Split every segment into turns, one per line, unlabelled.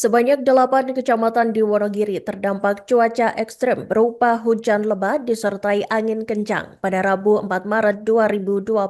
Sebanyak 8 kecamatan di Wonogiri terdampak cuaca ekstrem berupa hujan lebat disertai angin kencang pada Rabu 4 Maret 2026.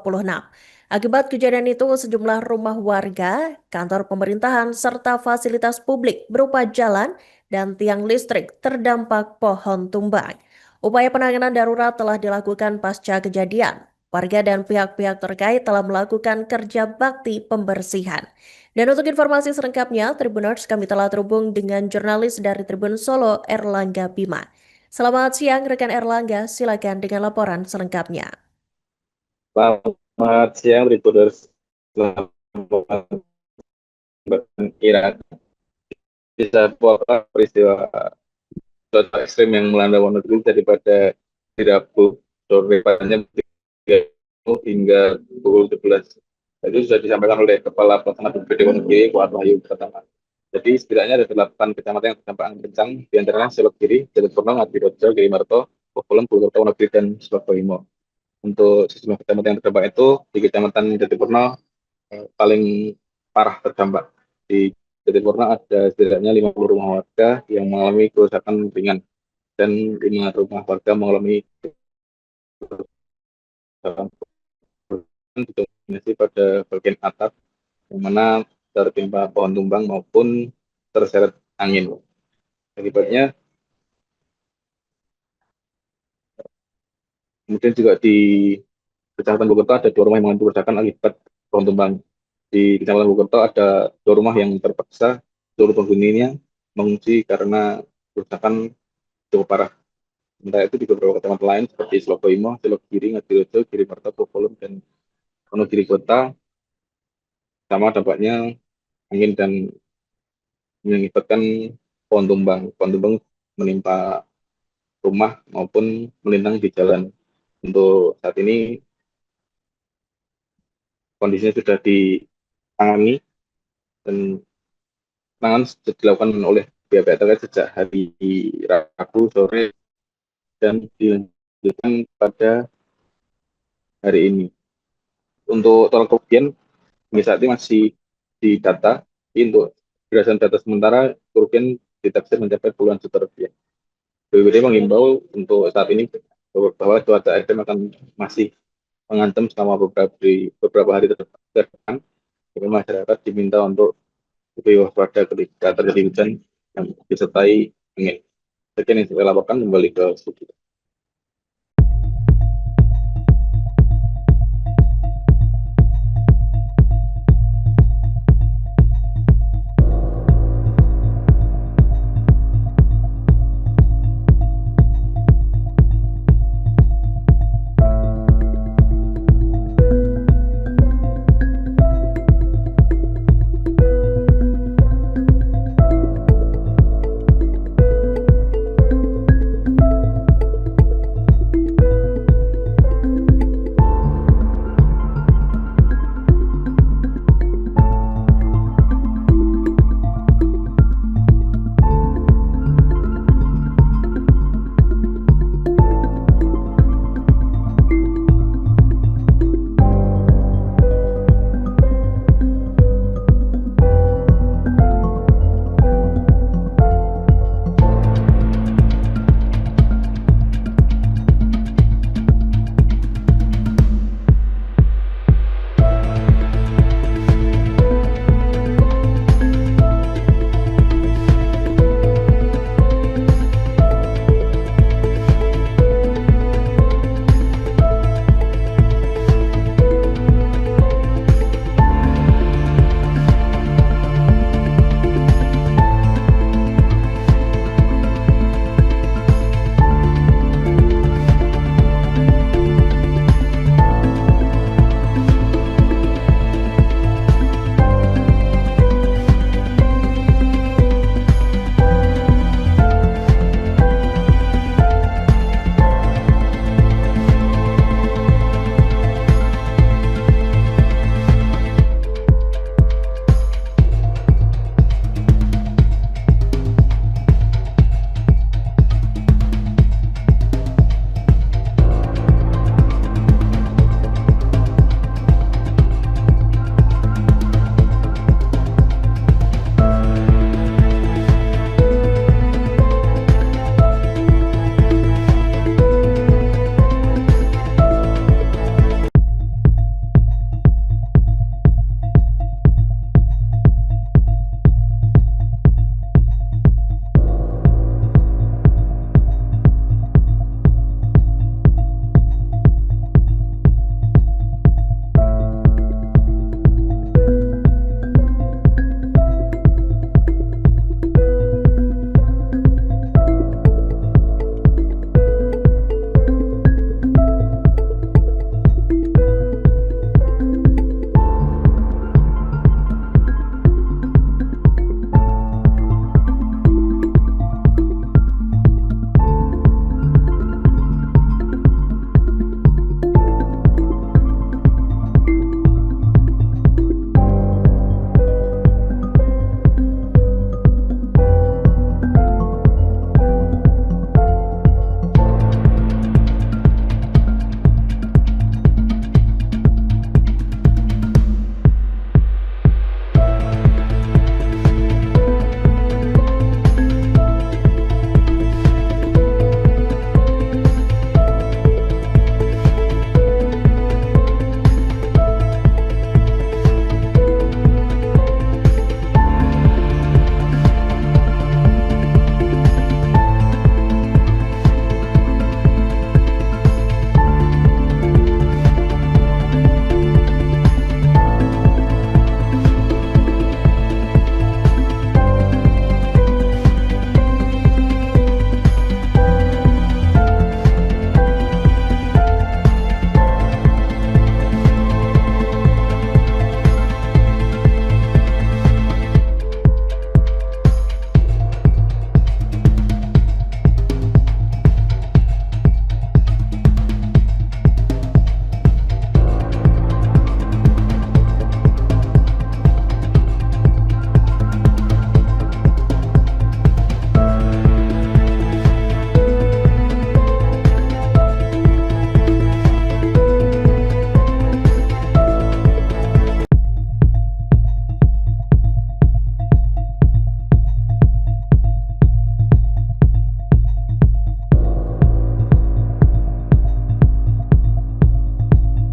Akibat kejadian itu, sejumlah rumah warga, kantor pemerintahan, serta fasilitas publik berupa jalan dan tiang listrik terdampak pohon tumbang. Upaya penanganan darurat telah dilakukan pasca kejadian. Warga dan pihak-pihak terkait telah melakukan kerja bakti pembersihan. Dan untuk informasi selengkapnya, Tribuners, kami telah terhubung dengan jurnalis dari Tribun Solo, Erlangga Bima. Selamat siang, rekan Erlangga. Silakan dengan laporan selengkapnya.
Selamat siang, Tribuners. Selamat berkira bisa peristiwa cuaca ekstrem yang melanda Wonogiri daripada di Rabu sore panjang hingga pukul 11. Itu sudah disampaikan oleh Kepala Pelaksana BPBD Wonogiri, Upaya. Jadi setidaknya ada 8 kecamatan yang terdampak angin kencang, di antaranya Wonogiri, Jalan, Akibat, Pohon, Puluhan Rumah, Wonogiri, dan Sebanyak. Untuk sejumlah kecamatan yang terdampak itu di Kecamatan Terdampak paling parah terdampak. Di Terdampak ada setidaknya 50 rumah warga yang mengalami kerusakan ringan dan 5 rumah warga mengalami kerusakan pada bagian atap yang mana tertimpa pohon tumbang maupun terseret angin. Akibatnya kemudian juga di Kecamatan Bogor ada 2 rumah yang mengalami kerusakan akibat pohon tumbang. Di Kecamatan Bogor ada 2 rumah yang terpaksa seluruh penghuninya mengungsi karena kerusakan cukup parah. Sementara itu di beberapa kecamatan lain seperti Selokoimo, Selogiri, Ngadirojo, Giriparto, Pohon, dan Wonogiri Kota sama dampaknya angin dan mengakibatkan pohon tumbang. Pohon tumbang menimpa rumah maupun melintang di jalan. Untuk saat ini kondisinya sudah ditangani dan penanganan sudah dilakukan oleh pihak-pihak terkait sejak hari Rabu sore dan dilanjutkan pada hari ini. Untuk total kerugian hingga saat ini masih didata. Untuk berdasarkan data sementara kerugian ditaksir mencapai puluhan juta rupiah. BPBD mengimbau untuk saat ini bahwa cuaca ekstrem akan masih mengancam selama beberapa hari ke depan. Jadi masyarakat diminta untuk lebih waspada ketika terjadi hujan yang disertai angin. Sekian yang saya laporkan, kembali ke studio.